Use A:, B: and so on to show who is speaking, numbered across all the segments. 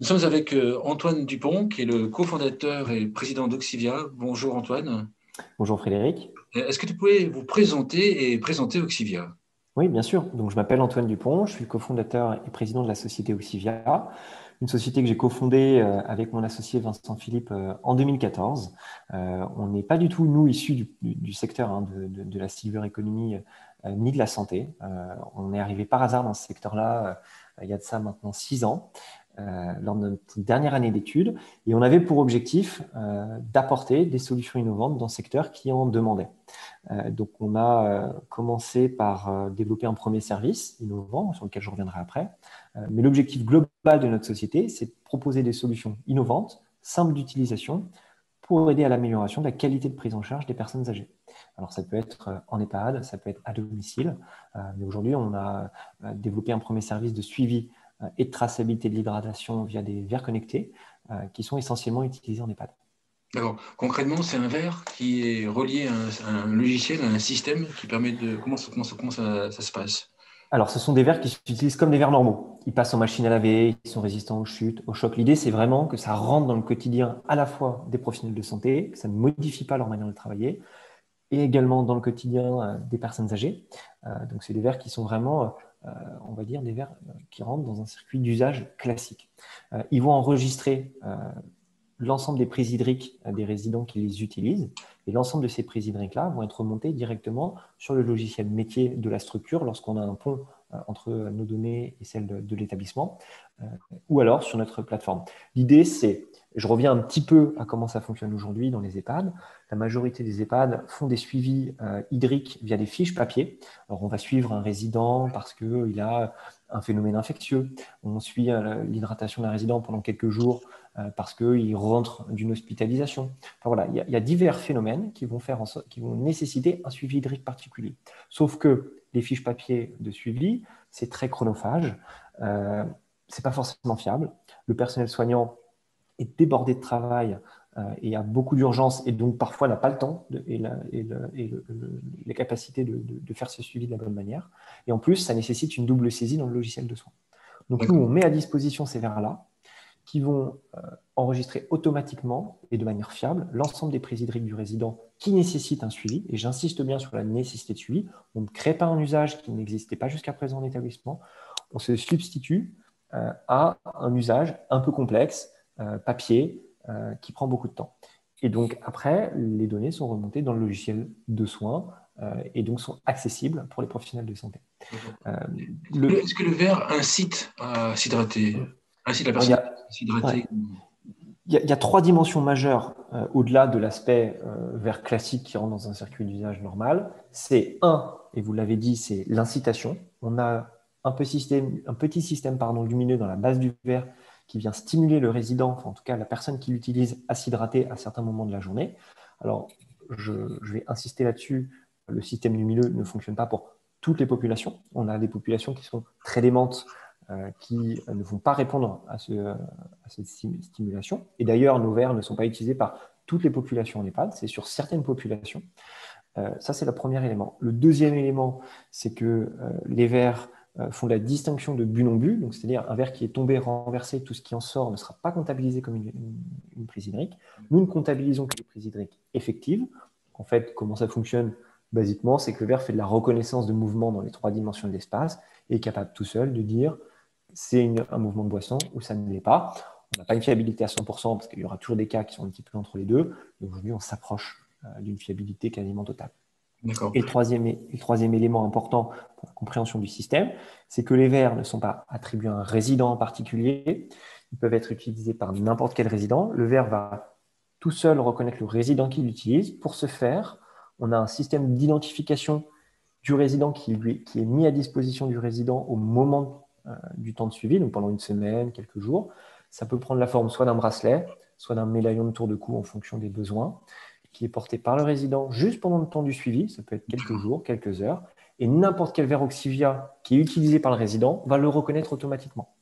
A: Nous sommes avec Antoine Dupont, qui est le cofondateur et président d'Oxivia. Bonjour Antoine.
B: Bonjour Frédéric.
A: Est-ce que tu pouvais vous présenter et présenter Oxivia?
B: Oui, bien sûr. Donc, je m'appelle Antoine Dupont, je suis cofondateur et président de la société Oxivia, une société que j'ai cofondée avec mon associé Vincent Philippe en 2014. On n'est pas du tout, nous, issus du secteur de la silver economy ni de la santé. On est arrivé par hasard dans ce secteur-là il y a de ça maintenant 6 ans. Lors de notre dernière année d'études, et on avait pour objectif d'apporter des solutions innovantes dans ce secteur qui en demandait. Donc, on a commencé par développer un premier service innovant, sur lequel je reviendrai après. Mais l'objectif global de notre société, c'est de proposer des solutions innovantes, simples d'utilisation, pour aider à l'amélioration de la qualité de prise en charge des personnes âgées. Alors, ça peut être en EHPAD, ça peut être à domicile, mais aujourd'hui, on a développé un premier service de suivi et de traçabilité de l'hydratation via des verres connectés qui sont essentiellement utilisés en EHPAD.
A: D'accord. Concrètement, c'est un verre qui est relié à un logiciel, à un système qui permet de… Comment ça se passe?
B: Alors, ce sont des verres qui s'utilisent comme des verres normaux. Ils passent en machine à laver, ils sont résistants aux chutes, aux chocs. L'idée, c'est vraiment que ça rentre dans le quotidien à la fois des professionnels de santé, que ça ne modifie pas leur manière de travailler, et également dans le quotidien des personnes âgées. Donc, c'est des verres qui sont vraiment, on va dire, des verres qui rentrent dans un circuit d'usage classique. Ils vont enregistrer l'ensemble des prises hydriques des résidents qui les utilisent. Et l'ensemble de ces prises hydriques-là vont être remontées directement sur le logiciel métier de la structure lorsqu'on a un pont entre nos données et celles de l'établissement, ou alors sur notre plateforme. L'idée, c'est, je reviens un petit peu à comment ça fonctionne aujourd'hui dans les EHPAD. La majorité des EHPAD font des suivis hydriques via des fiches papier. Alors, on va suivre un résident parce qu'il a un phénomène infectieux. On suit l'hydratation d'un résident pendant quelques jours parce qu'il rentre d'une hospitalisation. Enfin, voilà, il y a divers phénomènes qui vont qui vont nécessiter un suivi hydrique particulier. Sauf que les fiches papier de suivi, c'est très chronophage, c'est pas forcément fiable. Le personnel soignant est débordé de travail et a beaucoup d'urgence et donc parfois n'a pas le temps les capacités de faire ce suivi de la bonne manière. Et en plus, ça nécessite une double saisie dans le logiciel de soins. Donc nous,
A: D'accord.
B: on met à disposition ces verres-là qui vont enregistrer automatiquement et de manière fiable l'ensemble des prises hydriques du résident qui nécessitent un suivi. Et j'insiste bien sur la nécessité de suivi. On ne crée pas un usage qui n'existait pas jusqu'à présent en établissement. On se substitue à un usage un peu complexe, papier, qui prend beaucoup de temps. Et donc après, les données sont remontées dans le logiciel de soins et donc sont accessibles pour les professionnels de santé. Euh, le,
A: Est-ce que le verre incite à s'hydrater? Incite la
B: alors,
A: personne à
B: ouais,
A: s'hydrater?
B: il y a trois dimensions majeures au-delà de l'aspect vert classique qui rentre dans un circuit d'usage normal. C'est un, et vous l'avez dit, c'est l'incitation. On a un petit système lumineux dans la base du verre qui vient stimuler le résident, enfin, en tout cas la personne qui l'utilise, à s'hydrater à certains moments de la journée. Alors, je vais insister là-dessus, le système lumineux ne fonctionne pas pour toutes les populations. On a des populations qui sont très démentes, qui ne vont pas répondre à cette stimulation. Et d'ailleurs, nos verres ne sont pas utilisés par toutes les populations en EHPAD, c'est sur certaines populations. Ça, c'est le premier élément. Le deuxième élément, c'est que les verres font la distinction de bu non bu, donc c'est-à-dire un verre qui est tombé, renversé, tout ce qui en sort ne sera pas comptabilisé comme une prise hydrique. Nous ne comptabilisons que les prises hydriques effectives. En fait, comment ça fonctionne basiquement, c'est que le verre fait de la reconnaissance de mouvement dans les trois dimensions de l'espace et est capable tout seul de dire c'est un mouvement de boisson ou ça ne l'est pas. On n'a pas une fiabilité à 100% parce qu'il y aura toujours des cas qui sont un petit peu entre les deux. Mais aujourd'hui, on s'approche d'une fiabilité quasiment totale.
A: D'accord.
B: Et le troisième élément important pour la compréhension du système, c'est que les verres ne sont pas attribués à un résident en particulier. Ils peuvent être utilisés par n'importe quel résident. Le verre va tout seul reconnaître le résident qui l'utilise. Pour ce faire, on a un système d'identification du résident qui est mis à disposition du résident au moment du temps de suivi, donc pendant une semaine, quelques jours. Ça peut prendre la forme soit d'un bracelet, soit d'un médaillon de tour de cou en fonction des besoins, qui est porté par le résident juste pendant le temps du suivi, ça peut être quelques jours, quelques heures, et n'importe quel verre Oxivia qui est utilisé par le résident va le reconnaître automatiquement.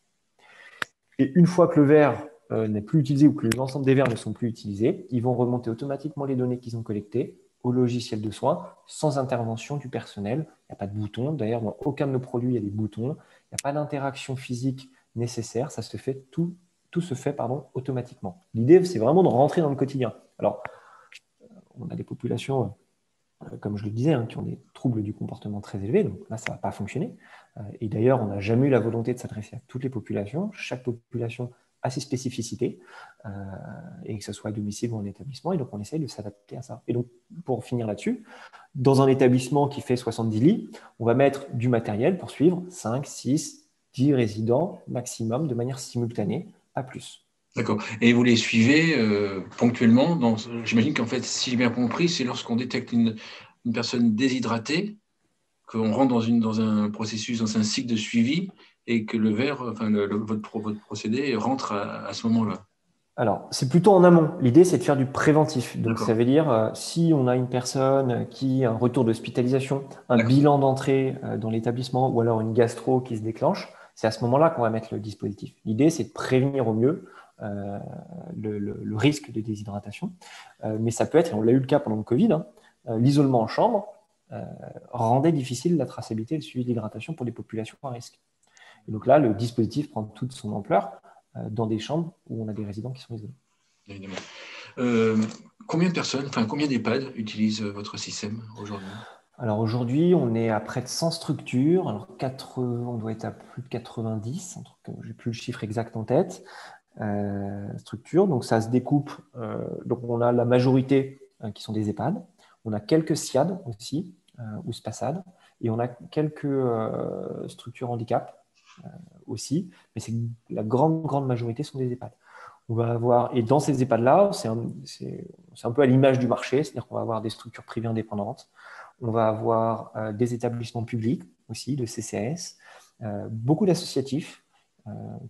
B: Et une fois que le verre n'est plus utilisé ou que l'ensemble des verres ne sont plus utilisés, ils vont remonter automatiquement les données qu'ils ont collectées au logiciel de soins sans intervention du personnel. Il n'y a pas de bouton. D'ailleurs, dans aucun de nos produits, il y a des boutons. Il n'y a pas d'interaction physique nécessaire. Ça se fait tout tout se fait automatiquement. L'idée, c'est vraiment de rentrer dans le quotidien. Alors, on a des populations, comme je le disais, qui ont des troubles du comportement très élevés, donc là, ça ne va pas fonctionner. Et d'ailleurs, on n'a jamais eu la volonté de s'adresser à toutes les populations. Chaque population a ses spécificités, et que ce soit à domicile ou en établissement, et donc on essaye de s'adapter à ça. Et donc, pour finir là-dessus, dans un établissement qui fait 70 lits, on va mettre du matériel pour suivre 5, 6, 10 résidents maximum de manière simultanée, pas plus.
A: D'accord. Et vous les suivez ponctuellement j'imagine qu'en fait, si j'ai bien compris, c'est lorsqu'on détecte une personne déshydratée qu'on rentre dans un processus, dans un cycle de suivi et que le verre, enfin votre procédé rentre à ce moment-là.
B: Alors, c'est plutôt en amont. L'idée, c'est de faire du préventif. Donc, ça
A: D'accord.
B: veut dire, si on a une personne qui a un retour d'hospitalisation, un
A: D'accord.
B: bilan d'entrée dans l'établissement ou alors une gastro qui se déclenche, c'est à ce moment-là qu'on va mettre le dispositif. L'idée, c'est de prévenir au mieux le risque de déshydratation. Mais ça peut être, et on l'a eu le cas pendant le Covid, l'isolement en chambre rendait difficile la traçabilité et le suivi de l'hydratation pour les populations à risque. Et donc là, le dispositif prend toute son ampleur dans des chambres où on a des résidents qui sont isolés.
A: Évidemment. Combien de personnes, enfin combien d'EHPAD utilisent votre système aujourd'hui?
B: Alors aujourd'hui, on est à près de 100 structures. Alors on doit être à plus de 90, je n'ai plus le chiffre exact en tête. Structures, donc ça se découpe. Donc on a la majorité qui sont des EHPAD. On a quelques SIAD aussi, ou SPASAD, et on a quelques structures handicap aussi, mais la grande majorité sont des EHPAD. On va avoir, et dans ces EHPAD-là, c'est un peu à l'image du marché, c'est-à-dire qu'on va avoir des structures privées indépendantes, on va avoir des établissements publics aussi, de CCAS, beaucoup d'associatifs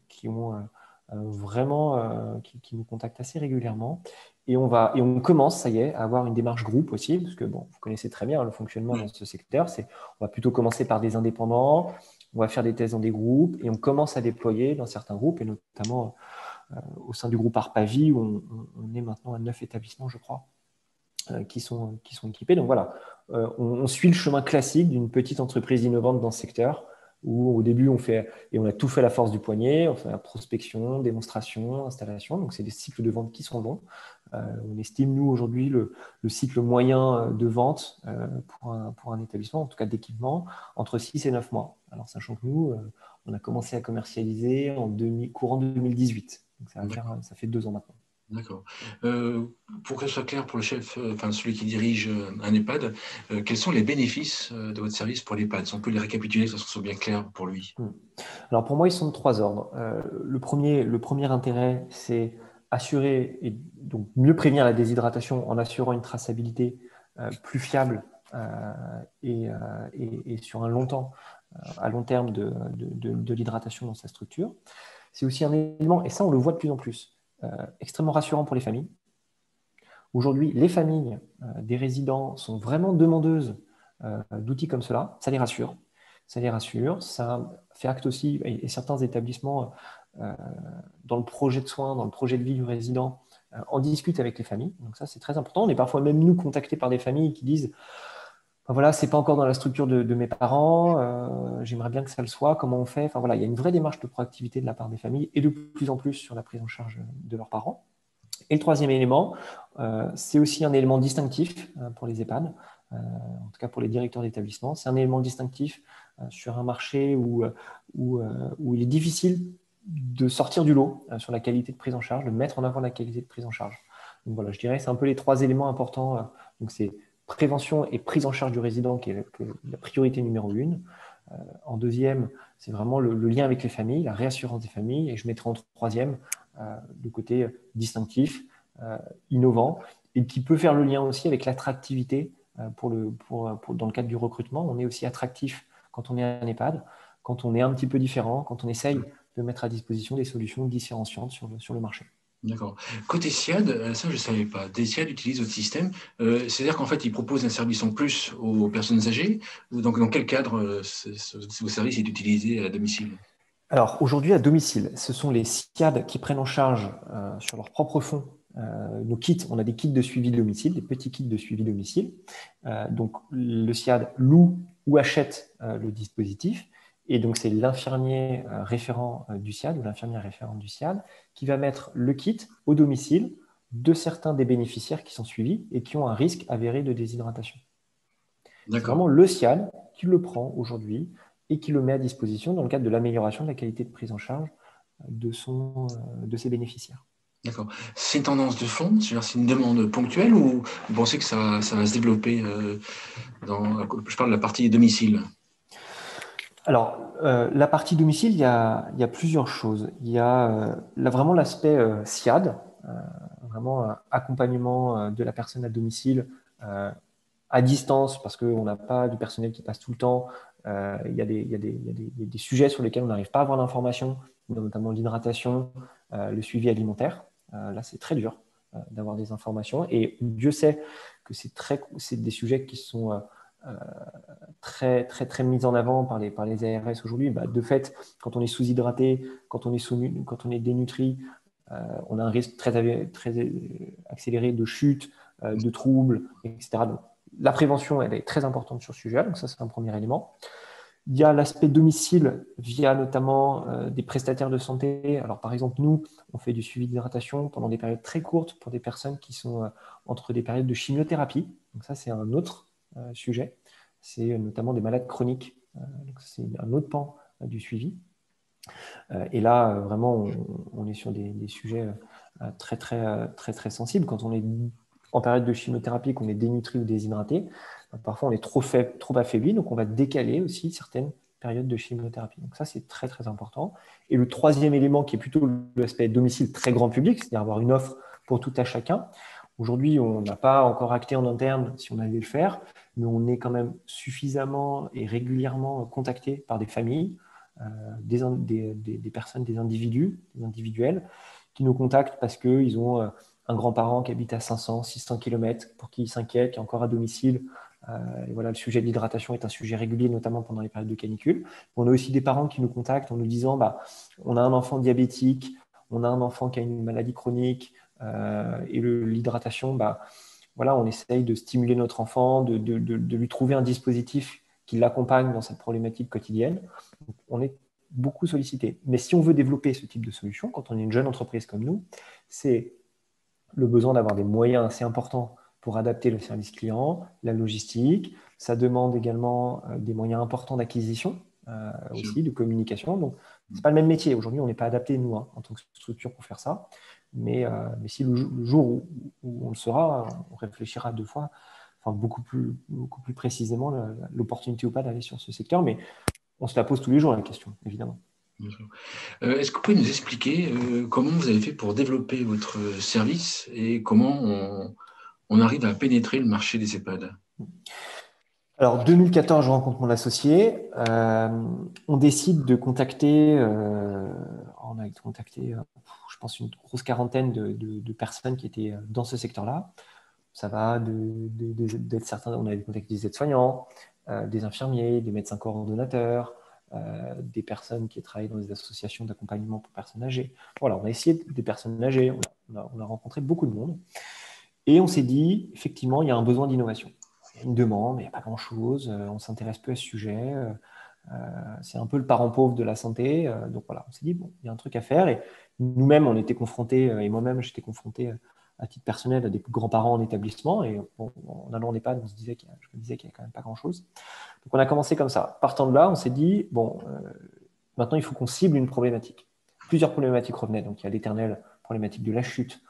B: qui ont qui nous contactent assez régulièrement. Et on commence, ça y est, à avoir une démarche groupe aussi, parce que bon, vous connaissez très bien le fonctionnement dans ce secteur. On va plutôt commencer par des indépendants, on va faire des tests dans des groupes, et on commence à déployer dans certains groupes, et notamment au sein du groupe Arpavi, où on est maintenant à 9 établissements, je crois, qui sont équipés. Donc voilà, on suit le chemin classique d'une petite entreprise innovante dans ce secteur, où au début, on a tout fait à la force du poignet, on fait la prospection, démonstration, installation. Donc c'est des cycles de vente qui sont longs. On estime, nous, aujourd'hui, le cycle moyen de vente pour un établissement, en tout cas d'équipement, entre 6 et 9 mois. Alors, sachant que nous, on a commencé à commercialiser courant 2018. Donc ça fait 2 ans maintenant.
A: D'accord. Pour que ce soit clair pour le chef, enfin celui qui dirige un EHPAD, quels sont les bénéfices de votre service pour l'EHPAD? Si on peut les récapituler, que ce soit bien clair pour lui.
B: Alors pour moi, ils sont de 3 ordres. Le premier intérêt, c'est assurer et donc mieux prévenir la déshydratation en assurant une traçabilité plus fiable et sur un à long terme de l'hydratation dans sa structure. C'est aussi un élément, et ça on le voit de plus en plus, extrêmement rassurant pour les familles. Aujourd'hui, les familles des résidents sont vraiment demandeuses d'outils comme cela. Ça les rassure. Ça fait acte aussi, et certains établissements, dans le projet de soins, dans le projet de vie du résident, en discutent avec les familles. Donc ça, c'est très important. On est parfois même nous contactés par des familles qui disent ben voilà, c'est pas encore dans la structure de mes parents, j'aimerais bien que ça le soit, comment on fait? Enfin voilà, il y a une vraie démarche de proactivité de la part des familles et de plus en plus sur la prise en charge de leurs parents. Et le troisième élément, c'est aussi un élément distinctif pour les EHPAD, en tout cas pour les directeurs d'établissement. C'est un élément distinctif sur un marché où il est difficile de sortir du lot sur la qualité de prise en charge, de mettre en avant la qualité de prise en charge. Donc voilà, je dirais que c'est un peu les 3 éléments importants. Donc c'est prévention et prise en charge du résident qui est la priorité numéro 1. En deuxième, c'est vraiment le lien avec les familles, la réassurance des familles. Et je mettrai en troisième le côté distinctif, innovant, et qui peut faire le lien aussi avec l'attractivité dans le cadre du recrutement. On est aussi attractif quand on est un EHPAD, quand on est un petit peu différent, quand on essaye de mettre à disposition des solutions différenciantes sur le marché.
A: D'accord. Côté SIAD, ça je ne savais pas. Des SIAD utilisent votre système. C'est-à-dire qu'en fait, ils proposent un service en plus aux personnes âgées. Ou donc, dans quel cadre vos service est utilisé à domicile?
B: Alors aujourd'hui, à domicile, ce sont les SIAD qui prennent en charge sur leur propre fonds nos kits. On a des kits de suivi domicile, des petits kits de suivi domicile. Donc le SIAD loue ou achète le dispositif Et donc, c'est l'infirmier référent du SIAD ou l'infirmière référente du SIAD qui va mettre le kit au domicile de certains des bénéficiaires qui sont suivis et qui ont un risque avéré de déshydratation. C'est
A: D'accord.
B: vraiment le SIAD qui le prend aujourd'hui et qui le met à disposition dans le cadre de l'amélioration de la qualité de prise en charge de ses bénéficiaires.
A: D'accord. C'est une tendance de fond, c'est-à-dire c'est une demande ponctuelle ou vous pensez que ça va se développer je parle de la partie domicile.
B: Alors, la partie domicile, il y a plusieurs choses. Il y a vraiment l'aspect SIAD, vraiment accompagnement de la personne à domicile à distance parce qu'on n'a pas de personnel qui passe tout le temps. Il y a des sujets sur lesquels on n'arrive pas à avoir l'information, notamment l'hydratation, le suivi alimentaire. Là, c'est très dur d'avoir des informations. Et Dieu sait que c'est des sujets qui sont très, très, très mis en avant par les ARS aujourd'hui. De fait, quand on est sous-hydraté, quand on est dénutri, on a un risque très, très accéléré de chute, de troubles, etc. Donc, la prévention, elle est très importante sur ce sujet, donc ça, c'est un premier élément. Il y a l'aspect domicile via notamment des prestataires de santé. Alors, par exemple, nous, on fait du suivi d'hydratation pendant des périodes très courtes pour des personnes qui sont entre des périodes de chimiothérapie. Donc, ça, c'est un autre sujet. C'est notamment des malades chroniques. Donc, c'est un autre pan du suivi. Et là, vraiment, on est sur des sujets très, très, très, très sensibles. Quand on est en période de chimiothérapie, qu'on est dénutri ou déshydraté, parfois on est trop affaibli, donc on va décaler aussi certaines périodes de chimiothérapie. Donc ça, c'est très, très important. Et le troisième élément, qui est plutôt l'aspect domicile très grand public, c'est-à-dire avoir une offre pour tout à chacun. Aujourd'hui, on n'a pas encore acté en interne si on allait le faire, mais on est quand même suffisamment et régulièrement contacté par des familles, des personnes, des individus, des individuels, qui nous contactent parce qu'ils ont un grand-parent qui habite à 500, 600 km, pour qui ils s'inquiètent, qui est encore à domicile. Et voilà, le sujet de l'hydratation est un sujet régulier, notamment pendant les périodes de canicule. On a aussi des parents qui nous contactent en nous disant on a un enfant diabétique, on a un enfant qui a une maladie chronique, et l'hydratation, voilà, on essaye de stimuler notre enfant, de lui trouver un dispositif qui l'accompagne dans cette problématique quotidienne. Donc, on est beaucoup sollicité. Mais si on veut développer ce type de solution, quand on est une jeune entreprise comme nous, c'est le besoin d'avoir des moyens assez importants pour adapter le service client, la logistique. Ça demande également des moyens importants d'acquisition, aussi, de communication. Donc, ce n'est pas le même métier. Aujourd'hui, on n'est pas adapté, nous, en tant que structure, pour faire ça. Mais si le jour où on le sera, on réfléchira deux fois, enfin beaucoup plus précisément, l'opportunité ou pas d'aller sur ce secteur. Mais on se la pose tous les jours, la question, évidemment.
A: Est-ce que vous pouvez nous expliquer comment vous avez fait pour développer votre service et comment on arrive à pénétrer le marché des EHPAD?
B: Alors, 2014, je rencontre mon associé. On décide de contacter, on a contacté, je pense, une grosse quarantaine de personnes qui étaient dans ce secteur-là. Ça va d'être certains, on avait contacté des aides-soignants, des infirmiers, des médecins coordonnateurs, des personnes qui travaillent dans des associations d'accompagnement pour personnes âgées. Voilà, on a essayé des personnes âgées, on a rencontré beaucoup de monde. Et on s'est dit, effectivement, il y a un besoin d'innovation. Il y a une demande, il n'y a pas grand-chose, on s'intéresse peu à ce sujet, c'est un peu le parent pauvre de la santé. Donc voilà, on s'est dit, bon, il y a un truc à faire. Et nous-mêmes, on était confrontés, et moi-même, j'étais confronté à titre personnel à des grands-parents en établissement. Et bon, en allant en EHPAD, je me disais qu'il n'y a quand même pas grand-chose. Donc on a commencé comme ça. Partant de là, on s'est dit, bon, maintenant, il faut qu'on cible une problématique. Plusieurs problématiques revenaient. Donc il y a l'éternelle problématique de la chute.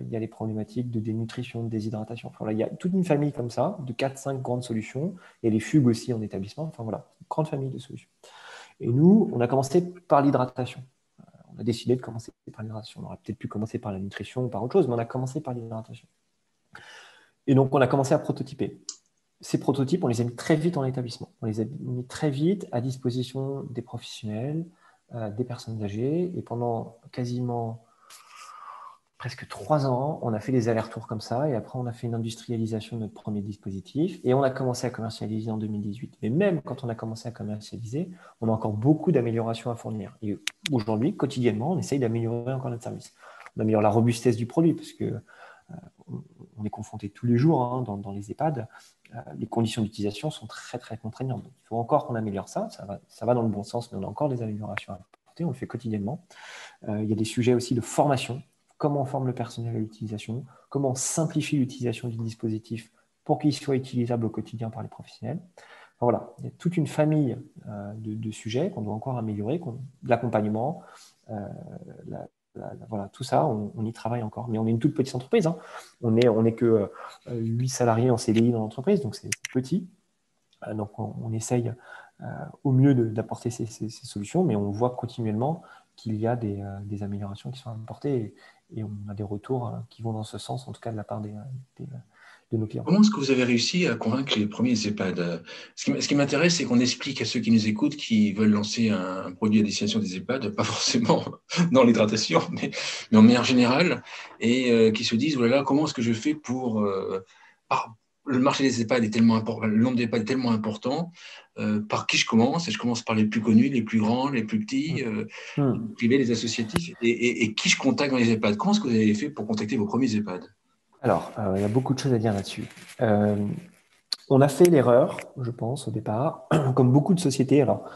B: Il y a les problématiques de dénutrition, de déshydratation. Enfin, là, il y a toute une famille comme ça, de 4-5 grandes solutions. Il y a les fugues aussi en établissement. Enfin voilà, une grande famille de solutions. Et nous, on a commencé par l'hydratation. On a décidé de commencer par l'hydratation. On aurait peut-être pu commencer par la nutrition ou par autre chose, mais on a commencé par l'hydratation. Et donc, on a commencé à prototyper. Ces prototypes, on les a mis très vite en établissement. On les a mis très vite à disposition des professionnels, des personnes âgées. Et pendant quasiment presque 3 ans, on a fait des allers-retours comme ça, et après on a fait une industrialisation de notre premier dispositif, et on a commencé à commercialiser en 2018. Mais même quand on a commencé à commercialiser, on a encore beaucoup d'améliorations à fournir. Et aujourd'hui, quotidiennement, on essaye d'améliorer encore notre service. On améliore la robustesse du produit, parce que on on est confronté tous les jours hein, dans les EHPAD, les conditions d'utilisation sont très, très contraignantes. Donc, il faut encore qu'on améliore ça. Ça va dans le bon sens, mais on a encore des améliorations à apporter. On le fait quotidiennement. Il y a des sujets aussi de formation. Comment on forme le personnel à l'utilisation? Comment on simplifie l'utilisation du dispositif pour qu'il soit utilisable au quotidien par les professionnels? Enfin, voilà, il y a toute une famille de sujets qu'on doit encore améliorer, de l'accompagnement, voilà, tout ça, on y travaille encore. Mais on est une toute petite entreprise. Hein. On est que 8 salariés en CDI dans l'entreprise, donc c'est petit. Donc on essaye au mieux d'apporter ces solutions, mais on voit continuellement qu'il y a des améliorations qui sont apportées et on a des retours qui vont dans ce sens, en tout cas de la part de nos clients.
A: Comment est-ce que vous avez réussi à convaincre les premiers EHPAD? Ce qui m'intéresse, c'est qu'on explique à ceux qui nous écoutent, qui veulent lancer un produit à destination des EHPAD, pas forcément dans l'hydratation, mais en manière générale, et qui se disent, voilà, comment est-ce que je fais pour... le marché des EHPAD est tellement important, le nombre d'EHPAD est tellement important, par qui je commence? Et je commence par les plus connus, les plus grands, les plus petits, les privés, les associatifs, et qui je contacte dans les EHPAD? Comment est-ce que vous avez fait pour contacter vos premiers EHPAD?
B: Alors, il y a beaucoup de choses à dire là-dessus. On a fait l'erreur, je pense, au départ, comme beaucoup de sociétés, alors,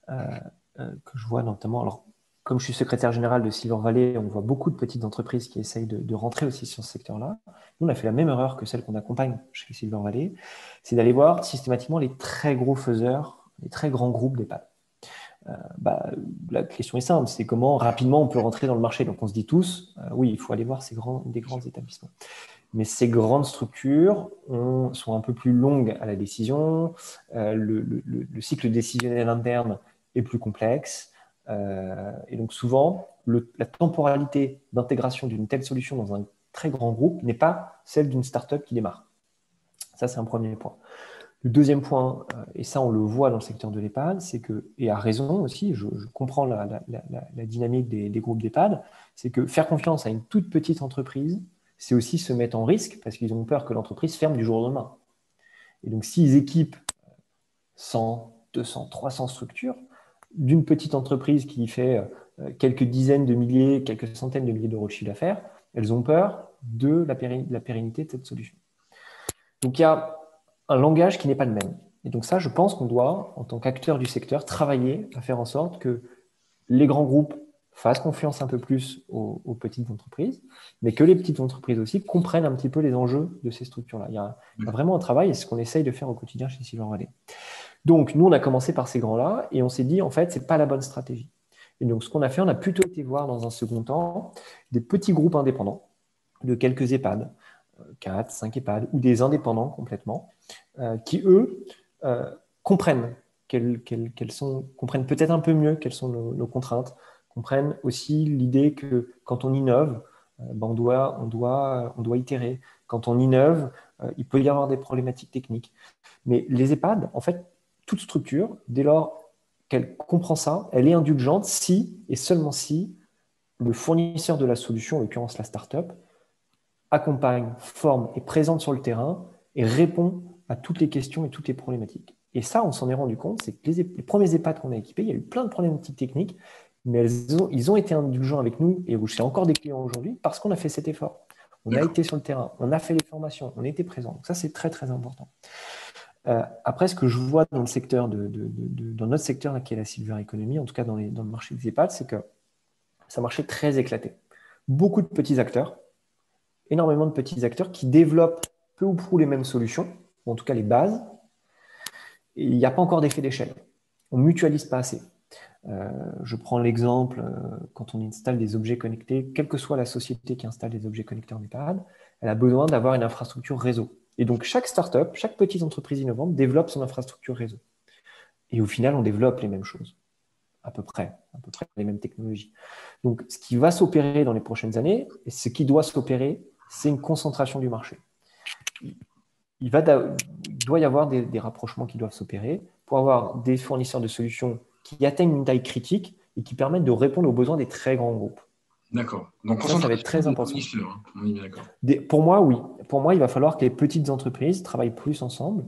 B: que je vois notamment. Alors, comme je suis secrétaire général de Silver Valley, on voit beaucoup de petites entreprises qui essayent de rentrer aussi sur ce secteur-là. Nous, on a fait la même erreur que celle qu'on accompagne chez Silver Valley, c'est d'aller voir systématiquement les très gros faiseurs, les très grands groupes d'EHPAD. La question est simple, c'est comment rapidement on peut rentrer dans le marché. Donc, on se dit tous, oui, il faut aller voir des grands établissements. Mais ces grandes structures sont un peu plus longues à la décision. Le cycle décisionnel interne est plus complexe. Et donc souvent, la temporalité d'intégration d'une telle solution dans un très grand groupe n'est pas celle d'une start-up qui démarre. Ça, c'est un premier point. Le deuxième point, et ça on le voit dans le secteur de l'EHPAD, c'est que, et à raison aussi, je comprends la dynamique des groupes d'EHPAD, c'est que faire confiance à une toute petite entreprise, c'est aussi se mettre en risque parce qu'ils ont peur que l'entreprise ferme du jour au lendemain. Et donc, s'ils équipent 100, 200, 300 structures d'une petite entreprise qui fait quelques dizaines de milliers, quelques centaines de milliers d'euros de chiffre d'affaires, elles ont peur de la pérennité de cette solution. Donc, il y a un langage qui n'est pas le même. Et donc ça, je pense qu'on doit, en tant qu'acteur du secteur, travailler à faire en sorte que les grands groupes fassent confiance un peu plus aux petites entreprises, mais que les petites entreprises aussi comprennent un petit peu les enjeux de ces structures-là. Il y a vraiment un travail, et c'est ce qu'on essaye de faire au quotidien chez Silver Valley. Donc, nous, on a commencé par ces grands-là, et on s'est dit, en fait, ce n'est pas la bonne stratégie. Et donc, ce qu'on a fait, on a plutôt été voir dans un second temps des petits groupes indépendants de quelques EHPAD, 4, 5 EHPAD, ou des indépendants complètement, qui, eux, comprennent comprennent peut-être un peu mieux quelles sont nos contraintes, comprennent aussi l'idée que quand on innove, on doit itérer. Quand on innove, il peut y avoir des problématiques techniques. Mais les EHPAD, en fait, toute structure, dès lors qu'elle comprend ça, elle est indulgente si, et seulement si, le fournisseur de la solution, en l'occurrence la start-up, accompagne, forme, est présente sur le terrain et répond à toutes les questions et toutes les problématiques. Et ça, on s'en est rendu compte, c'est que les premiers EHPAD qu'on a équipés, il y a eu plein de problématiques techniques, mais ils ont été indulgents avec nous, et c'est encore des clients aujourd'hui, parce qu'on a fait cet effort. On a été sur le terrain, on a fait les formations, on était présents. Donc ça, c'est très, très important. Après, ce que je vois dans le secteur dans notre secteur, qui est la silver economy, en tout cas dans le marché des EHPAD, c'est que c'est un marché très éclaté. Beaucoup de petits acteurs, énormément de petits acteurs qui développent peu ou prou les mêmes solutions, ou en tout cas les bases, et il n'y a pas encore d'effet d'échelle. On ne mutualise pas assez. Je prends l'exemple, quand on installe des objets connectés, quelle que soit la société qui installe des objets connectés en EHPAD, elle a besoin d'avoir une infrastructure réseau. Et donc, chaque start-up, chaque petite entreprise innovante développe son infrastructure réseau. Et au final, on développe les mêmes choses, à peu près les mêmes technologies. Donc, ce qui va s'opérer dans les prochaines années, et ce qui doit s'opérer, c'est une concentration du marché. Il doit y avoir des rapprochements qui doivent s'opérer pour avoir des fournisseurs de solutions qui atteignent une taille critique et qui permettent de répondre aux besoins des très grands groupes.
A: D'accord. Donc,
B: ça va être très important.
A: On est bien d'accord.
B: Pour moi, oui. Pour moi, il va falloir que les petites entreprises travaillent plus ensemble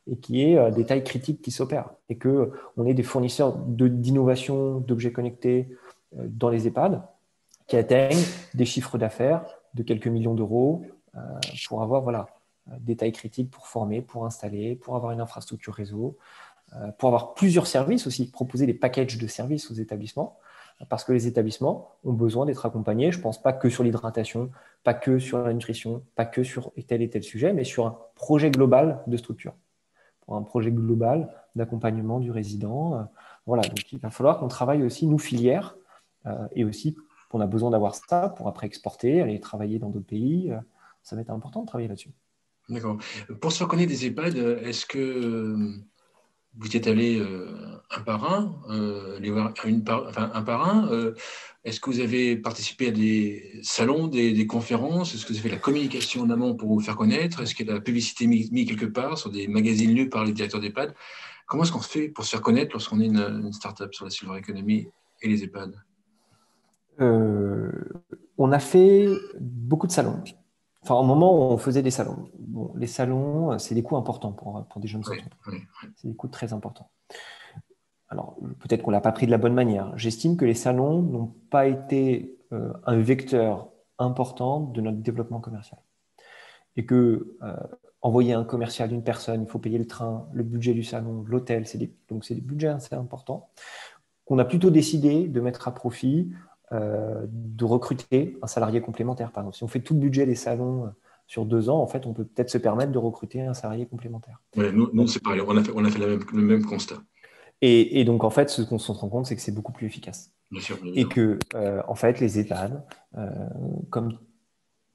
B: et qu'il y ait des tailles critiques qui s'opèrent et qu'on ait des fournisseurs d'innovation, d'objets connectés dans les EHPAD qui atteignent des chiffres d'affaires de quelques millions d'euros pour avoir des tailles critiques pour former, pour installer, pour avoir une infrastructure réseau, pour avoir plusieurs services aussi, proposer des packages de services aux établissements, parce que les établissements ont besoin d'être accompagnés, je ne pense pas que sur l'hydratation, pas que sur la nutrition, pas que sur tel et tel sujet, mais sur un projet global de structure, pour un projet global d'accompagnement du résident. Voilà, donc il va falloir qu'on travaille aussi, nous, filières, et aussi on a besoin d'avoir ça pour après exporter, aller travailler dans d'autres pays. Ça va être important de travailler là-dessus.
A: D'accord. Pour se faire connaître des EHPAD, est-ce que vous y êtes allé un par un, les voir un par un est-ce que vous avez participé à des salons, des conférences? Est-ce que vous avez fait la communication en amont pour vous faire connaître? Est-ce qu'il y a de la publicité mise quelque part sur des magazines lus par les directeurs d'EHPAD? Comment est-ce qu'on fait pour se faire connaître lorsqu'on est une start-up sur la silver economy et les EHPAD?
B: On a fait beaucoup de salons. Enfin, au moment où on faisait des salons. Bon, les salons, c'est des coûts importants pour des jeunes
A: Oui,
B: entreprises.
A: oui, oui.
B: C'est des coûts très importants. Alors, peut-être qu'on ne l'a pas pris de la bonne manière. J'estime que les salons n'ont pas été un vecteur important de notre développement commercial. Et que envoyer un commercial d'une personne, il faut payer le train, le budget du salon, l'hôtel, donc c'est des budgets assez importants, qu'on a plutôt décidé de mettre à profit de recruter un salarié complémentaire. Par exemple, si on fait tout le budget des salons sur 2 ans, en fait, on peut peut-être se permettre de recruter un salarié complémentaire.
A: Ouais, nous c'est pareil, on a fait le même constat.
B: Et donc, en fait, ce qu'on se rend compte, c'est que c'est beaucoup plus efficace.
A: Bien sûr, bien
B: Et
A: sûr.
B: que, en fait, les EHPAD, comme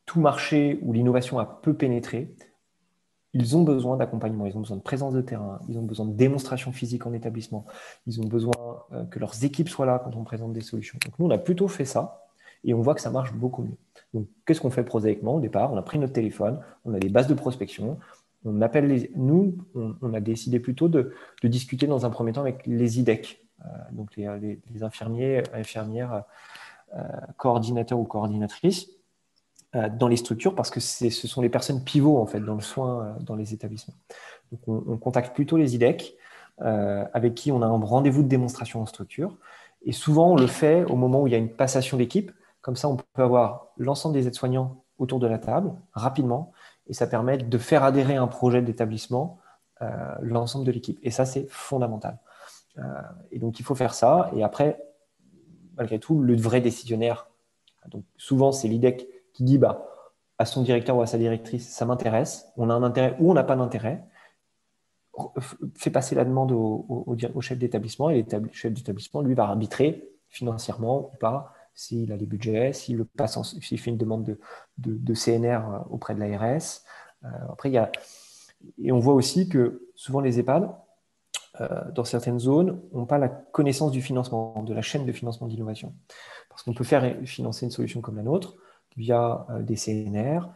B: tout marché où l'innovation a peu pénétré, ils ont besoin d'accompagnement, ils ont besoin de présence de terrain, ils ont besoin de démonstration physique en établissement, ils ont besoin que leurs équipes soient là quand on présente des solutions. Donc nous, on a plutôt fait ça et on voit que ça marche beaucoup mieux. Donc qu'est-ce qu'on fait prosaïquement au départ? On a pris notre téléphone, on a des bases de prospection, on appelle nous, on a décidé plutôt de discuter dans un premier temps avec les IDEC, donc les infirmiers, infirmières, coordinateurs ou coordinatrices dans les structures parce que ce sont les personnes pivots en fait dans le soin dans les établissements. Donc on contacte plutôt les IDEC avec qui on a un rendez-vous de démonstration en structure et souvent on le fait au moment où il y a une passation d'équipe. Comme ça, on peut avoir l'ensemble des aides-soignants autour de la table rapidement et ça permet de faire adhérer à un projet d'établissement l'ensemble de l'équipe. Et ça, c'est fondamental. Et donc, il faut faire ça. Et après, malgré tout, le vrai décisionnaire, donc souvent, c'est l'IDEC qui dit à son directeur ou à sa directrice, ça m'intéresse, on a un intérêt ou on n'a pas d'intérêt, fait passer la demande au chef d'établissement et le chef d'établissement, lui, va arbitrer financièrement ou pas, s'il a les budgets, s'il fait une demande de CNR auprès de l'ARS. Après, et on voit aussi que souvent les EHPAD, dans certaines zones, n'ont pas la connaissance du financement, de la chaîne de financement d'innovation. Parce qu'on peut faire financer une solution comme la nôtre via des CNR.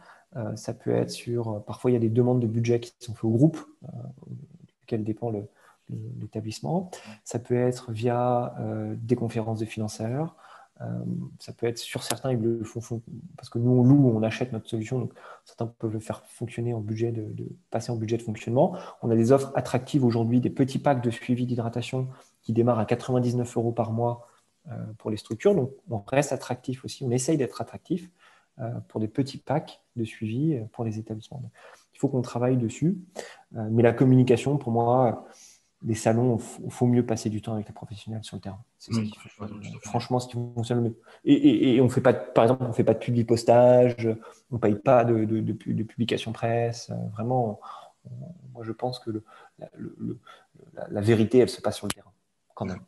B: Ça peut être parfois, il y a des demandes de budget qui sont faites au groupe, duquel dépend l'établissement. Ça peut être via des conférences de financeurs. Ça peut être sur certains, ils le font parce que nous, on loue, on achète notre solution. Donc, certains peuvent le faire fonctionner en budget, passer en budget de fonctionnement. On a des offres attractives aujourd'hui, des petits packs de suivi d'hydratation qui démarrent à 99 € par mois pour les structures. Donc, on reste attractif aussi. On essaye d'être attractif pour des petits packs de suivi pour les établissements. Donc, il faut qu'on travaille dessus. Mais la communication, pour moi, les salons, il faut mieux passer du temps avec les professionnels sur le terrain. C'est
A: Oui,
B: franchement ce qui fonctionne le mieux. Et on fait pas, par exemple, on ne fait pas de publi-postage, on ne paye pas de publication presse. Vraiment, moi, je pense que la vérité, elle se passe sur le terrain, quand même.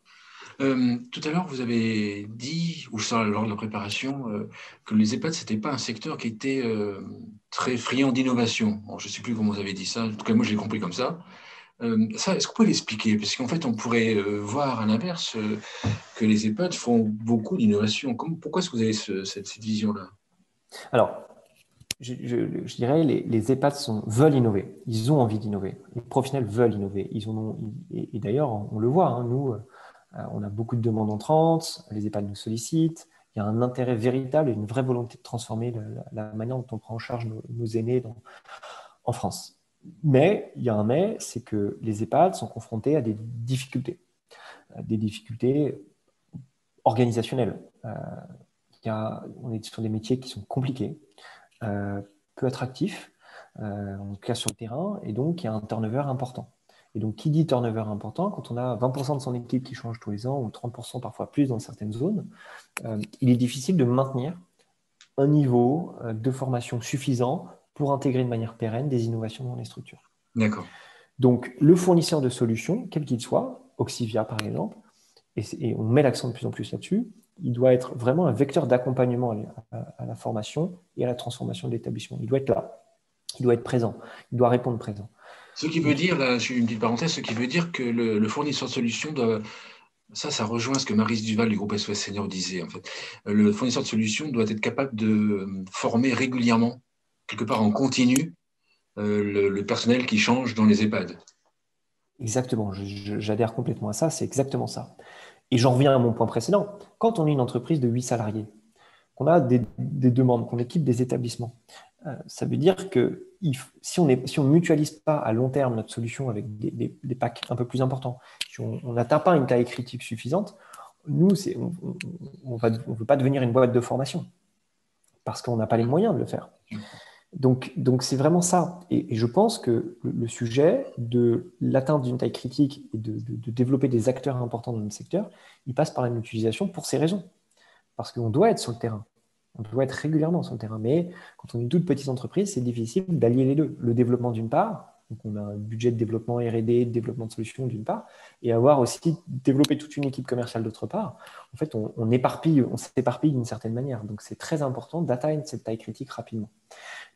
A: Tout à l'heure, vous avez dit, ou ça lors de la préparation, que les EHPAD, ce n'était pas un secteur qui était très friand d'innovation. Bon, je ne sais plus comment vous avez dit ça, en tout cas, moi, je l'ai compris comme ça. Ça, est-ce qu'on peut l'expliquer? Parce qu'en fait, on pourrait voir à l'inverse que les EHPAD font beaucoup d'innovation. Pourquoi est-ce que vous avez cette vision-là?
B: Alors, je dirais les EHPAD veulent innover. Ils ont envie d'innover. Les professionnels veulent innover. Et d'ailleurs, on le voit, hein, nous, on a beaucoup de demandes entrantes, les EHPAD nous sollicitent, il y a un intérêt véritable et une vraie volonté de transformer la manière dont on prend en charge nos aînés en France. Mais, il y a un mais, c'est que les EHPAD sont confrontés à des difficultés organisationnelles. On est sur des métiers qui sont compliqués. peu attractif, en tout cas sur le terrain, et donc il y a un turnover important. Et donc, qui dit turnover important, quand on a 20% de son équipe qui change tous les ans, ou 30% parfois plus dans certaines zones, il est difficile de maintenir un niveau de formation suffisant pour intégrer de manière pérenne des innovations dans les structures.
A: D'accord.
B: Donc, le fournisseur de solutions, quel qu'il soit, Oxivia par exemple, et on met l'accent de plus en plus là-dessus, il doit être vraiment un vecteur d'accompagnement à la formation et à la transformation de l'établissement. Il doit être là, il doit être présent, il doit répondre présent.
A: Ce qui veut
B: Donc,
A: dire, là, je suis une petite parenthèse, ce qui veut dire que le fournisseur de solutions doit, ça rejoint ce que Maryse Duval du groupe SOS Senior disait, en fait. Le fournisseur de solutions doit être capable de former régulièrement, quelque part en continu, le personnel qui change dans les EHPAD.
B: exactement, j'adhère complètement à ça, c'est exactement ça. Et j'en reviens à mon point précédent. Quand on est une entreprise de 8 salariés, qu'on a des demandes, qu'on équipe des établissements, ça veut dire que si on ne mutualise pas à long terme notre solution avec des packs un peu plus importants, si on n'atteint pas une taille critique suffisante, nous, on ne veut pas devenir une boîte de formation parce qu'on n'a pas les moyens de le faire. Donc c'est vraiment ça. Et je pense que le sujet de l'atteinte d'une taille critique et de développer des acteurs importants dans notre secteur, il passe par une utilisation pour ces raisons. Parce qu'on doit être sur le terrain. On doit être régulièrement sur le terrain. Mais quand on est une toute petite entreprise, c'est difficile d'allier les deux. Le développement d'une part, donc on a un budget de développement R&D, de développement de solutions d'une part, et avoir aussi développé toute une équipe commerciale d'autre part. En fait, on s'éparpille d'une certaine manière. Donc c'est très important d'atteindre cette taille critique rapidement.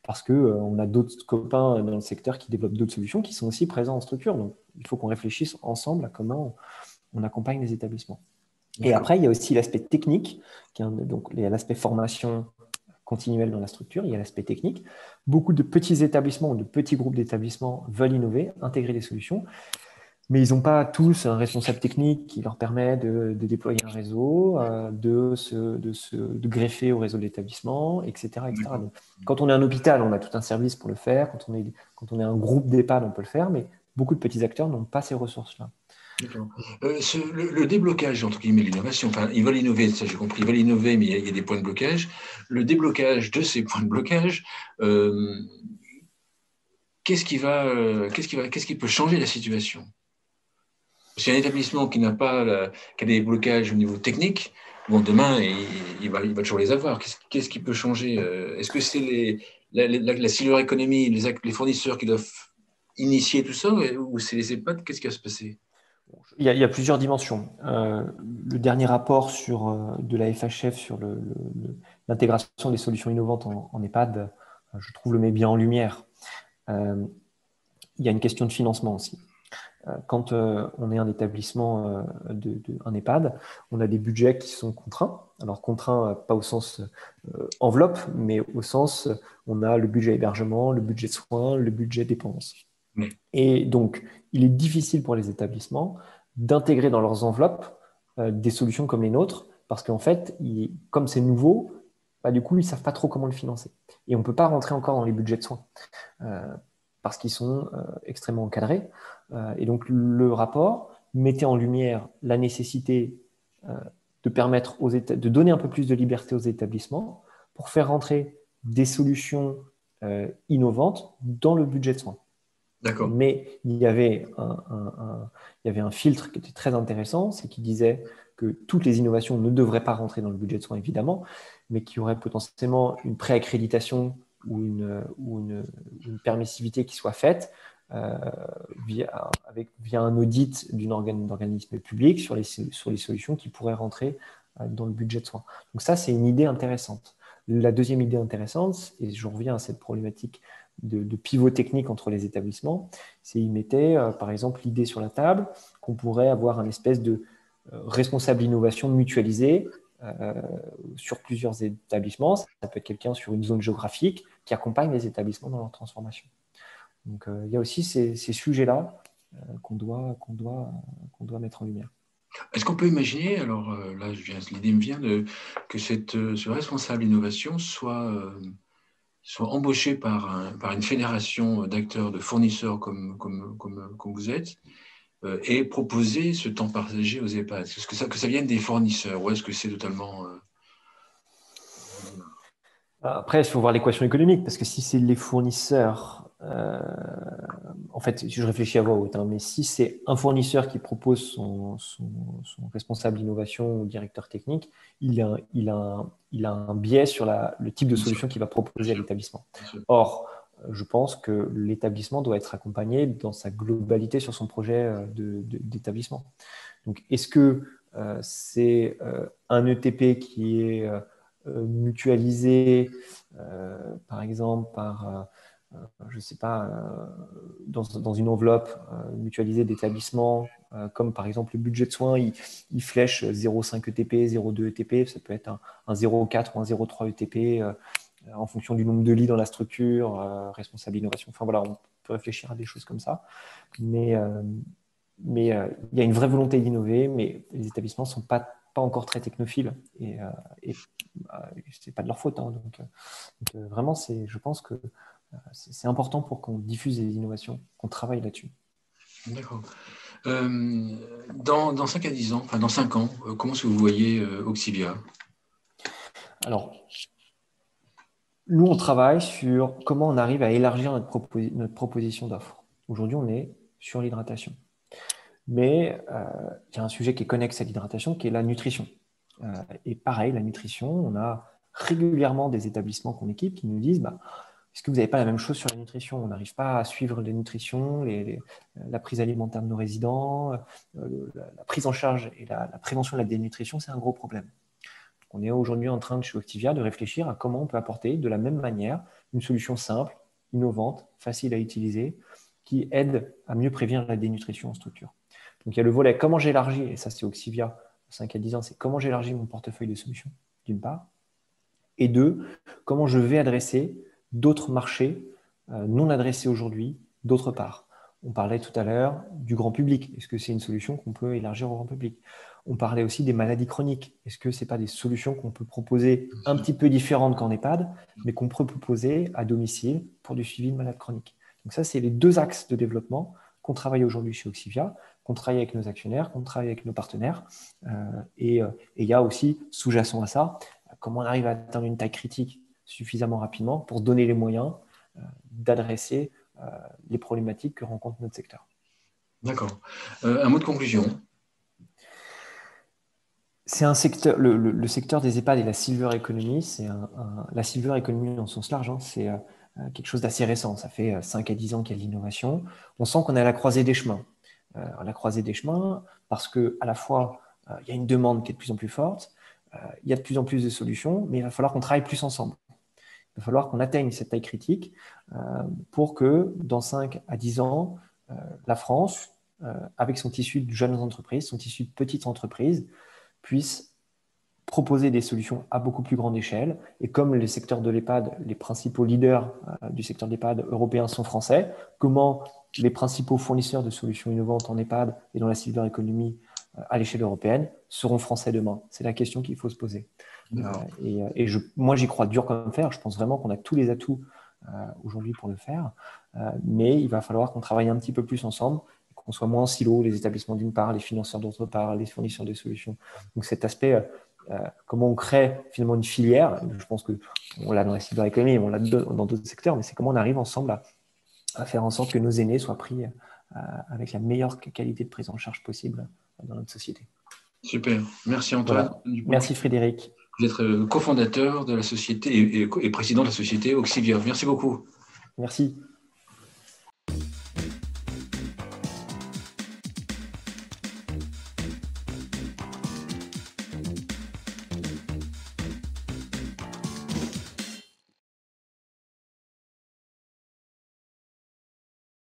B: Parce qu'on a d'autres copains dans le secteur qui développent d'autres solutions qui sont aussi présents en structure. Donc il faut qu'on réfléchisse ensemble à comment on accompagne les établissements. Et après, il y a aussi l'aspect technique, donc il y a l'aspect formation continuelle dans la structure, il y a l'aspect technique. Beaucoup de petits établissements ou de petits groupes d'établissements veulent innover, intégrer des solutions, mais ils n'ont pas tous un responsable technique qui leur permet de déployer un réseau, de greffer au réseau de l'établissement, etc., etc. Donc, quand on est un hôpital, on a tout un service pour le faire. Quand on est un groupe d'EHPAD, on peut le faire, mais beaucoup de petits acteurs n'ont pas ces ressources-là.
A: D'accord. Le déblocage, entre guillemets, l'innovation, enfin, ils veulent innover, ça j'ai compris, ils veulent innover, mais il y a des points de blocage. Le déblocage de ces points de blocage, qu'est-ce qui peut changer la situation? C'est un établissement qui n'a pas, qui a des blocages au niveau technique. Bon, demain, il va toujours les avoir. Qu'est-ce qui peut changer? Est-ce que c'est la silver economy, les fournisseurs qui doivent initier tout ça, ou c'est les EHPAD? Qu'est-ce qui va se passer?
B: Il y a plusieurs dimensions. Le dernier rapport de la FHF sur l'intégration des solutions innovantes en EHPAD, je trouve le met bien en lumière. Il y a une question de financement aussi. Quand on est un établissement, un EHPAD, on a des budgets qui sont contraints. Alors contraints, pas au sens enveloppe, mais au sens, on a le budget hébergement, le budget soins, le budget dépenses.
A: Oui.
B: Et donc, il est difficile pour les établissements d'intégrer dans leurs enveloppes des solutions comme les nôtres, parce qu'en fait, comme c'est nouveau, bah, du coup, ils ne savent pas trop comment le financer. Et on ne peut pas rentrer encore dans les budgets de soins, parce qu'ils sont extrêmement encadrés. Et donc, le rapport mettait en lumière la nécessité de permettre de donner un peu plus de liberté aux établissements pour faire rentrer des solutions innovantes dans le budget de soins.
A: D'accord.
B: Mais il y avait un filtre qui était très intéressant, c'est qu'il disait que toutes les innovations ne devraient pas rentrer dans le budget de soins, évidemment, mais qu'il y aurait potentiellement une préaccréditation ou une permissivité qui soit faite via un audit d'un organisme public sur les solutions qui pourraient rentrer dans le budget de soins. Donc ça, c'est une idée intéressante. La deuxième idée intéressante, et je reviens à cette problématique de pivot technique entre les établissements, c'est qu'ils mettaient, par exemple, l'idée sur la table qu'on pourrait avoir un espèce de responsable innovation mutualisé sur plusieurs établissements. Ça peut être quelqu'un sur une zone géographique qui accompagne les établissements dans leur transformation. Donc, il y a aussi ces sujets-là qu'on doit mettre en lumière.
A: Est-ce qu'on peut imaginer, alors là, l'idée me vient que ce responsable innovation soit embauché par une fédération d'acteurs, de fournisseurs comme vous êtes, et proposer ce temps partagé aux EHPAD? Est-ce que ça vienne des fournisseurs, ou est-ce que c'est totalement...
B: Après, il faut voir l'équation économique, parce que si c'est les fournisseurs, en fait, si je réfléchis à voix haute, hein, mais si c'est un fournisseur qui propose son responsable d'innovation ou directeur technique, il a un biais sur le type de
A: Bien sûr,
B: solution qu'il va
A: bien
B: proposer à
A: sûr,
B: l'établissement.
A: bien sûr.
B: Or, je pense que l'établissement doit être accompagné dans sa globalité sur son projet d'établissement. Donc, est-ce que c'est un ETP qui est mutualisé, par exemple, je ne sais pas, dans une enveloppe mutualisée d'établissement, comme par exemple le budget de soins, il flèche 0,5 ETP, 0,2 ETP, ça peut être un 0,4 ou un 0,3 ETP en fonction du nombre de lits dans la structure, responsable d'innovation. Enfin voilà, on peut réfléchir à des choses comme ça. Mais, il y a une vraie volonté d'innover, mais les établissements ne sont pas encore très technophiles et ce n'est pas de leur faute. Hein. Donc, vraiment, je pense que c'est important pour qu'on diffuse les innovations, qu'on travaille là-dessus.
A: D'accord. Dans 5 à 10 ans, enfin dans 5 ans, comment est-ce que vous voyez Auxivia?
B: Alors, nous, on travaille sur comment on arrive à élargir notre proposition d'offres. Aujourd'hui, on est sur l'hydratation. Mais il y a un sujet qui est connexe à l'hydratation, qui est la nutrition. Et pareil, la nutrition, on a régulièrement des établissements qu'on équipe qui nous disent est-ce que vous n'avez pas la même chose sur la nutrition? On n'arrive pas à suivre les nutritions, la prise alimentaire de nos résidents, la prise en charge et la prévention de la dénutrition, c'est un gros problème. On est aujourd'hui en train, chez Octivia, de réfléchir à comment on peut apporter de la même manière une solution simple, innovante, facile à utiliser, qui aide à mieux prévenir la dénutrition en structure. Donc, il y a le volet comment j'élargis, et ça c'est Oxivia, 5 à 10 ans, c'est comment j'élargis mon portefeuille de solutions, d'une part. Et deux, comment je vais adresser d'autres marchés non adressés aujourd'hui, d'autre part. On parlait tout à l'heure du grand public. Est-ce que c'est une solution qu'on peut élargir au grand public? On parlait aussi des maladies chroniques. Est-ce que ce n'est pas des solutions qu'on peut proposer un petit peu différentes qu'en EHPAD, mais qu'on peut proposer à domicile pour du suivi de malades chroniques? Donc ça, c'est les deux axes de développement qu'on travaille aujourd'hui chez Oxivia, qu'on travaille avec nos actionnaires, qu'on travaille avec nos partenaires. Et il y a aussi, sous-jacent à ça, comment on arrive à atteindre une taille critique suffisamment rapidement pour donner les moyens d'adresser les problématiques que rencontre notre secteur.
A: D'accord. Un mot de conclusion.
B: C'est un secteur, le secteur des EHPAD et la silver economy, la silver economy en sens large, hein, c'est quelque chose d'assez récent. Ça fait 5 à 10 ans qu'il y a de l'innovation. On sent qu'on est à la croisée des chemins. À la croisée des chemins parce qu'à la fois, il y a une demande qui est de plus en plus forte, il y a de plus en plus de solutions, mais il va falloir qu'on travaille plus ensemble. Il va falloir qu'on atteigne cette taille critique pour que dans 5 à 10 ans, la France, avec son tissu de jeunes entreprises, son tissu de petites entreprises, puisse proposer des solutions à beaucoup plus grande échelle. Et comme les secteurs de l'EHPAD, les principaux leaders du secteur de l'EHPAD européens sont français, comment les principaux fournisseurs de solutions innovantes en EHPAD et dans la silver economy à l'échelle européenne seront français demain? C'est la question qu'il faut se poser. Moi, j'y crois dur comme fer. Je pense vraiment qu'on a tous les atouts aujourd'hui pour le faire. Mais il va falloir qu'on travaille un petit peu plus ensemble, qu'on soit moins en silo, les établissements d'une part, les financeurs d'autre part, les fournisseurs de solutions. Donc cet aspect, comment on crée finalement une filière, je pense qu'on l'a dans la silver economy, on l'a dans d'autres secteurs, mais c'est comment on arrive ensemble à faire en sorte que nos aînés soient pris avec la meilleure qualité de prise en charge possible dans notre société.
A: Super. Merci Antoine.
B: Voilà. Merci Frédéric.
A: Vous êtes cofondateur de la société et président de la société Auxivia. Merci beaucoup.
B: Merci.